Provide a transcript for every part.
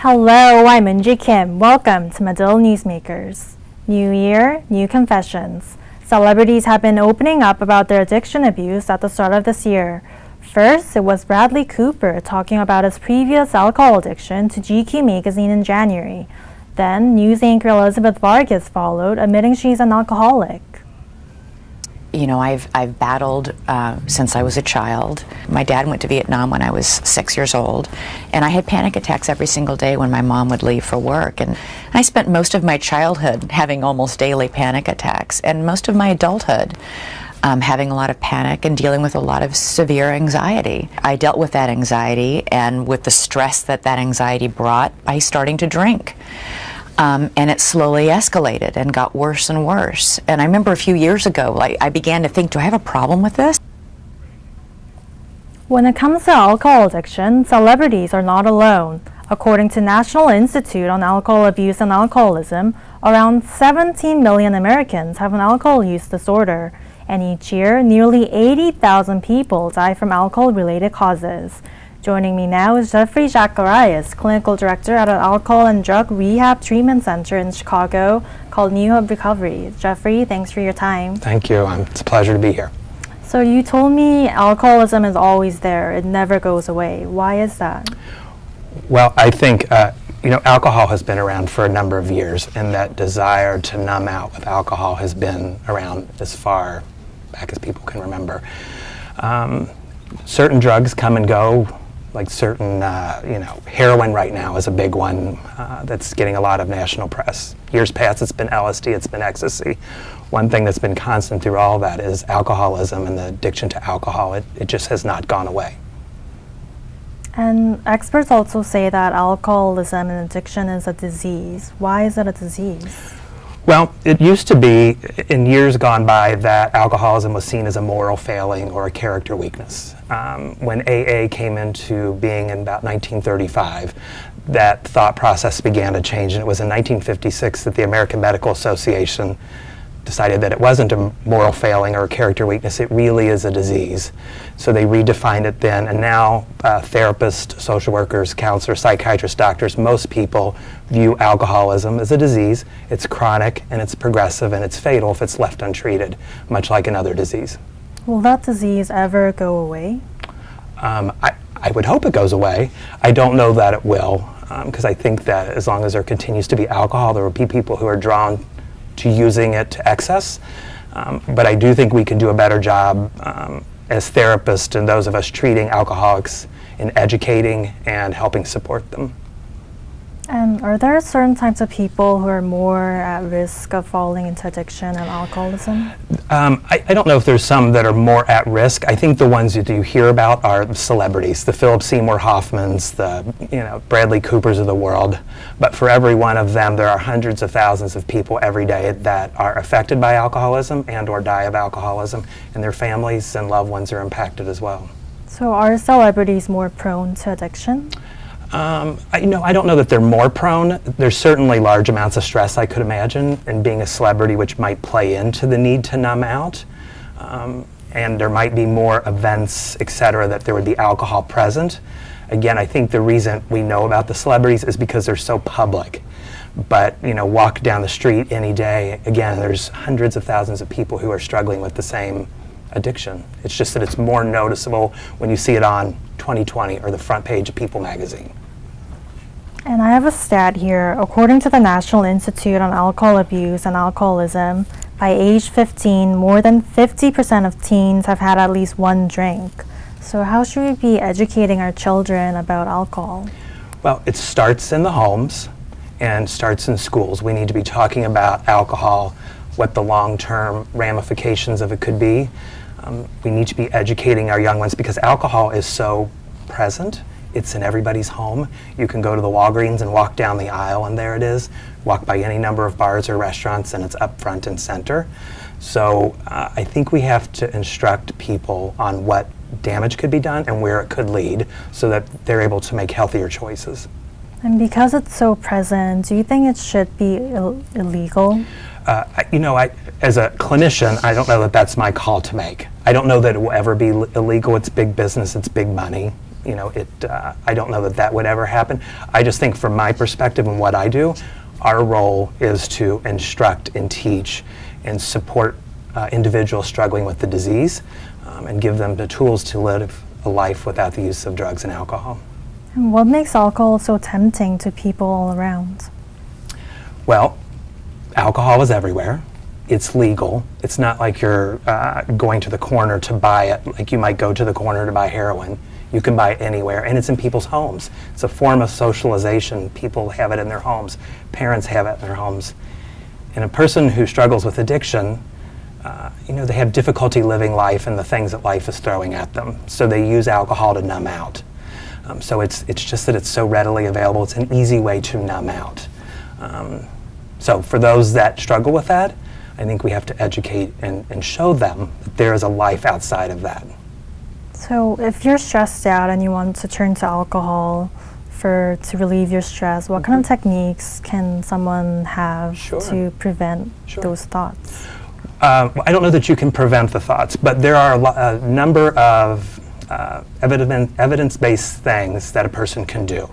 Hello, I'm Minji Kim. Welcome to Medill Newsmakers. New year, new confessions. Celebrities have been opening up about their addiction abuse at the start of this year. First, it was Bradley Cooper talking about his previous alcohol addiction to GQ magazine in January. Then, news anchor Elizabeth Vargas followed, admitting she's an alcoholic. You know, I've battled since I was a child. My dad went to Vietnam when I was 6 years old, and I had panic attacks every single day when my mom would leave for work. And I spent most of my childhood having almost daily panic attacks, and most of my adulthood having a lot of panic and dealing with a lot of severe anxiety. I dealt with that anxiety and with the stress that anxiety brought by starting to drink. And it slowly escalated and got worse and worse. And I remember a few years ago, I began to think, do I have a problem with this? When it comes to alcohol addiction, celebrities are not alone. According to National Institute on Alcohol Abuse and Alcoholism, around 17 million Americans have an alcohol use disorder, and each year, nearly 80,000 people die from alcohol-related causes. Joining me now is Jeffrey Zacharias, Clinical Director at an alcohol and drug rehab treatment center in Chicago called New Hope Recovery. Jeffrey, thanks for your time. Thank you. It's a pleasure to be here. So you told me alcoholism is always there. It never goes away. Why is that? Well, I think, alcohol has been around for a number of years, and that desire to numb out with alcohol has been around as far back as people can remember. Certain drugs come and go. Like certain, heroin right now is a big one that's getting a lot of national press. Years past, it's been LSD, it's been ecstasy. One thing that's been constant through all of that is alcoholism and the addiction to alcohol. It just has not gone away. And experts also say that alcoholism and addiction is a disease. Why is it a disease? Well, it used to be, in years gone by, that alcoholism was seen as a moral failing or a character weakness. When AA came into being in about 1935, that thought process began to change, and it was in 1956 that the American Medical Association decided that it wasn't a moral failing or a character weakness, it really is a disease. So they redefined it then, and now therapists, social workers, counselors, psychiatrists, doctors, most people view alcoholism as a disease. It's chronic, and it's progressive, and it's fatal if it's left untreated, much like another disease. Will that disease ever go away? I would hope it goes away. I don't know that it will, because I think that as long as there continues to be alcohol, there will be people who are drawn to using it to excess. But I do think we can do a better job as therapists and those of us treating alcoholics in educating and helping support them. And are there certain types of people who are more at risk of falling into addiction and alcoholism? I don't know if there's some that are more at risk. I think the ones that you hear about are the celebrities, the Philip Seymour Hoffmans, the Bradley Coopers of the world. But for every one of them, there are hundreds of thousands of people every day that are affected by alcoholism and or die of alcoholism, and their families and loved ones are impacted as well. So are celebrities more prone to addiction? I don't know that they're more prone. There's certainly large amounts of stress, I could imagine, in being a celebrity, which might play into the need to numb out. And there might be more events, et cetera, that there would be alcohol present. Again, I think the reason we know about the celebrities is because they're so public. But, walk down the street any day, again, there's hundreds of thousands of people who are struggling with the same addiction. It's just that it's more noticeable when you see it on 2020 or the front page of People magazine. And I have a stat here. According to the National Institute on Alcohol Abuse and Alcoholism, by age 15, more than 50% of teens have had at least one drink. So how should we be educating our children about alcohol? Well, it starts in the homes and starts in schools. We need to be talking about alcohol, what the long-term ramifications of it could be. We need to be educating our young ones because alcohol is so present. It's in everybody's home. You can go to the Walgreens and walk down the aisle and there it is. Walk by any number of bars or restaurants and it's up front and center. So I think we have to instruct people on what damage could be done and where it could lead so that they're able to make healthier choices. And because it's so present, do you think it should be illegal? As a clinician, I don't know that that's my call to make. I don't know that it will ever be illegal. It's big business, it's big money. I don't know that that would ever happen. I just think from my perspective and what I do, our role is to instruct and teach and support individuals struggling with the disease and give them the tools to live a life without the use of drugs and alcohol. And what makes alcohol so tempting to people all around? Well, alcohol is everywhere. It's legal. It's not like you're going to the corner to buy it, like you might go to the corner to buy heroin. You can buy it anywhere, and it's in people's homes. It's a form of socialization. People have it in their homes. Parents have it in their homes. And a person who struggles with addiction, they have difficulty living life and the things that life is throwing at them. So they use alcohol to numb out. So it's just that it's so readily available. It's an easy way to numb out. So for those that struggle with that, I think we have to educate and show them that there is a life outside of that. So if you're stressed out and you want to turn to alcohol to relieve your stress, what kind of techniques can someone have to prevent those thoughts? I don't know that you can prevent the thoughts, but there are a number of evidence-based things that a person can do.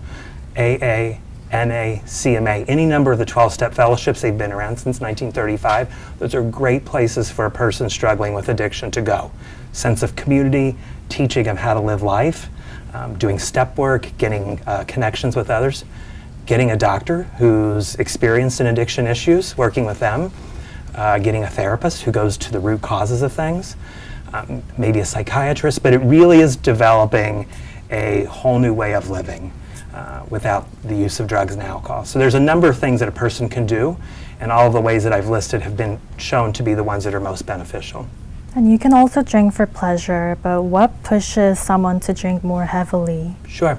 AA, NA, CMA, any number of the 12-step fellowships, they've been around since 1935. Those are great places for a person struggling with addiction to go. Sense of community, teaching them how to live life, doing step work, getting connections with others, getting a doctor who's experienced in addiction issues, working with them, getting a therapist who goes to the root causes of things, maybe a psychiatrist, but it really is developing a whole new way of living without the use of drugs and alcohol. So there's a number of things that a person can do, and all of the ways that I've listed have been shown to be the ones that are most beneficial. And you can also drink for pleasure, but what pushes someone to drink more heavily? Sure.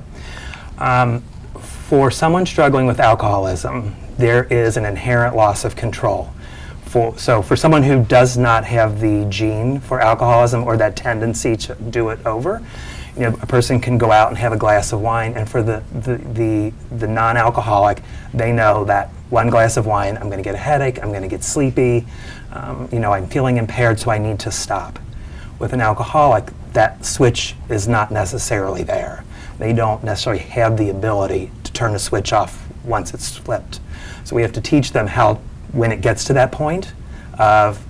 For someone struggling with alcoholism, there is an inherent loss of control. So for someone who does not have the gene for alcoholism or that tendency to do it over, a person can go out and have a glass of wine, and for the non-alcoholic, they know that one glass of wine, I'm going to get a headache, I'm going to get sleepy, I'm feeling impaired, so I need to stop. With an alcoholic, that switch is not necessarily there. They don't necessarily have the ability to turn the switch off once it's flipped. So we have to teach them how, when it gets to that point of,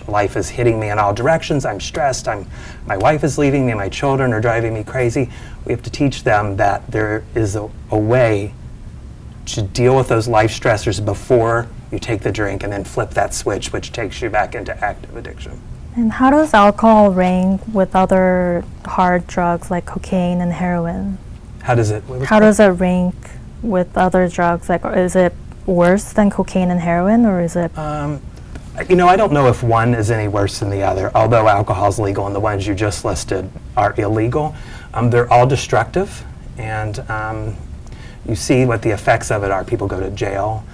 life is hitting me in all directions, I'm stressed, my wife is leaving me, my children are driving me crazy, we have to teach them that there is a way to deal with those life stressors before you take the drink and then flip that switch, which takes you back into active addiction. And how does alcohol rank with other hard drugs like cocaine and heroin? How does it rank with other drugs? Like, is it worse than cocaine and heroin, or is it? I don't know if one is any worse than the other, although alcohol is legal and the ones you just listed are illegal. They're all destructive, and you see what the effects of it are. People go to jail.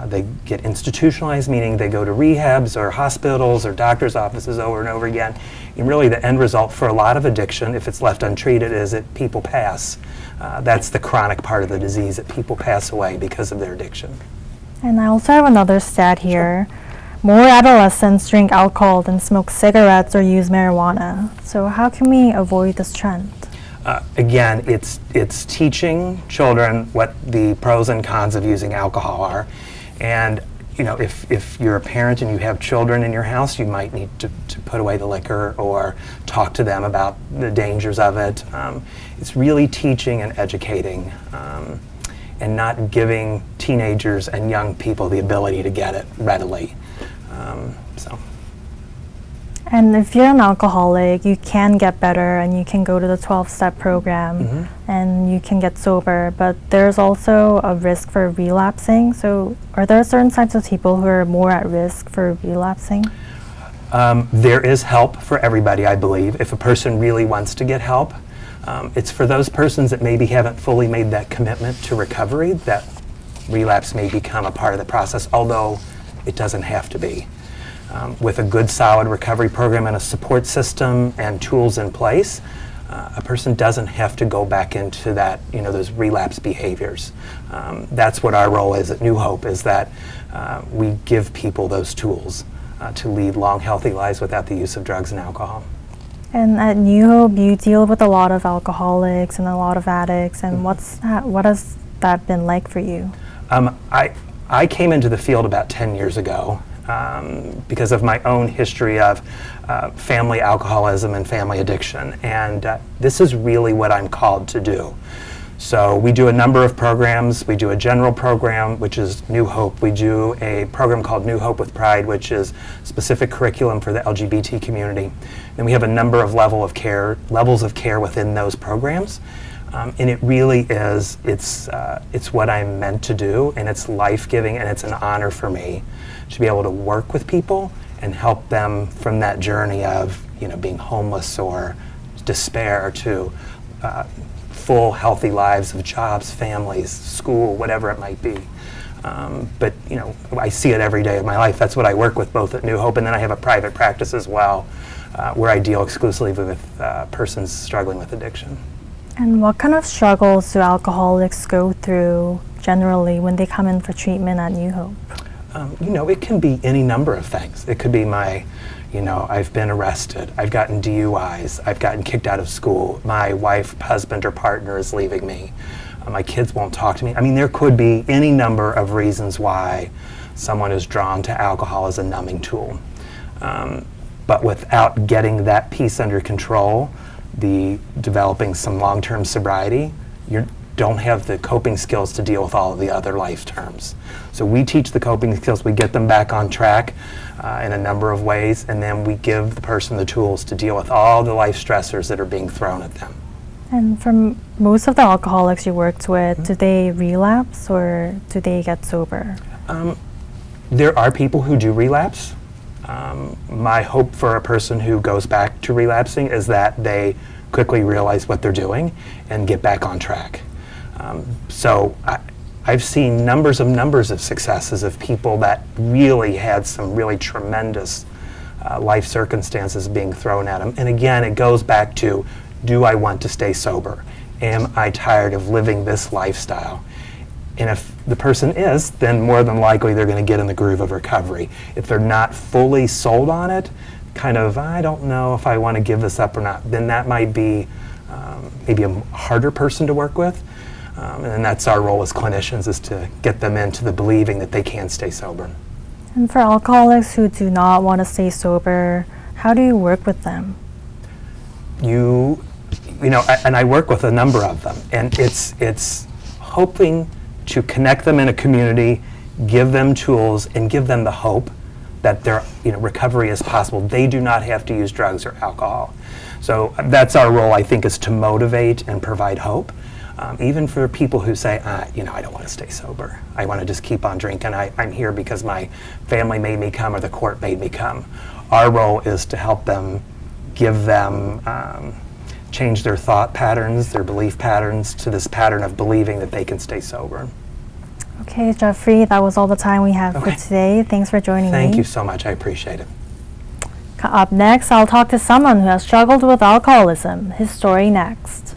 They get institutionalized, meaning they go to rehabs or hospitals or doctor's offices over and over again. And really the end result for a lot of addiction, if it's left untreated, is that people pass. That's the chronic part of the disease, that people pass away because of their addiction. And I also have another stat here. More adolescents drink alcohol than smoke cigarettes or use marijuana. So how can we avoid this trend? Again, it's teaching children what the pros and cons of using alcohol are. And if you're a parent and you have children in your house, you might need to put away the liquor or talk to them about the dangers of it. It's really teaching and educating, and not giving teenagers and young people the ability to get it readily. And if you're an alcoholic, you can get better and you can go to the 12-step program and you can get sober, but there's also a risk for relapsing. So are there certain types of people who are more at risk for relapsing? There is help for everybody, I believe. If a person really wants to get help, it's for those persons that maybe haven't fully made that commitment to recovery, that relapse may become a part of the process, although it doesn't have to be. With a good, solid recovery program and a support system and tools in place, a person doesn't have to go back into that, those relapse behaviors. That's what our role is at New Hope, is that we give people those tools to lead long, healthy lives without the use of drugs and alcohol. And at New Hope, you deal with a lot of alcoholics and a lot of addicts. And what has that been like for you? I came into the field about 10 years ago because of my own history of family alcoholism and family addiction. And this is really what I'm called to do. So we do a number of programs. We do a general program, which is New Hope. We do a program called New Hope with Pride, which is specific curriculum for the LGBT community. And we have a number of levels of care within those programs. And it really is, it's what I'm meant to do, and it's life-giving, and it's an honor for me to be able to work with people and help them from that journey of, being homeless or despair to full, healthy lives of jobs, families, school, whatever it might be. But I see it every day of my life. That's what I work with both at New Hope, and then I have a private practice as well, where I deal exclusively with persons struggling with addiction. And what kind of struggles do alcoholics go through generally when they come in for treatment at New Hope? It can be any number of things. It could be I've been arrested, I've gotten DUIs, I've gotten kicked out of school, my wife, husband, or partner is leaving me, my kids won't talk to me. I mean, there could be any number of reasons why someone is drawn to alcohol as a numbing tool. But without getting that piece under control, developing some long-term sobriety, you don't have the coping skills to deal with all of the other life terms. So we teach the coping skills, we get them back on track in a number of ways, and then we give the person the tools to deal with all the life stressors that are being thrown at them. And for most of the alcoholics you worked with, do they relapse or do they get sober? There are people who do relapse. My hope for a person who goes back to relapsing is that they quickly realize what they're doing and get back on track. So I've seen numbers of successes of people that really had some really tremendous life circumstances being thrown at them. And again, it goes back to, do I want to stay sober? Am I tired of living this lifestyle? And if the person is, then more than likely they're going to get in the groove of recovery. If they're not fully sold on it, I don't know if I want to give this up or not, then that might be maybe a harder person to work with. And then that's our role as clinicians, is to get them into the believing that they can stay sober. And for alcoholics who do not want to stay sober, how do you work with them? And I work with a number of them, and it's hoping to connect them in a community, give them tools, and give them the hope that their recovery is possible. They do not have to use drugs or alcohol. So that's our role, I think, is to motivate and provide hope. Even for people who say, I don't want to stay sober. I want to just keep on drinking. I'm here because my family made me come or the court made me come. Our role is to help them, give them, change their thought patterns, their belief patterns, to this pattern of believing that they can stay sober. Okay, Jeffrey, that was all the time we have for today. Thanks for joining me. Thank you so much. I appreciate it. Up next, I'll talk to someone who has struggled with alcoholism. His story next.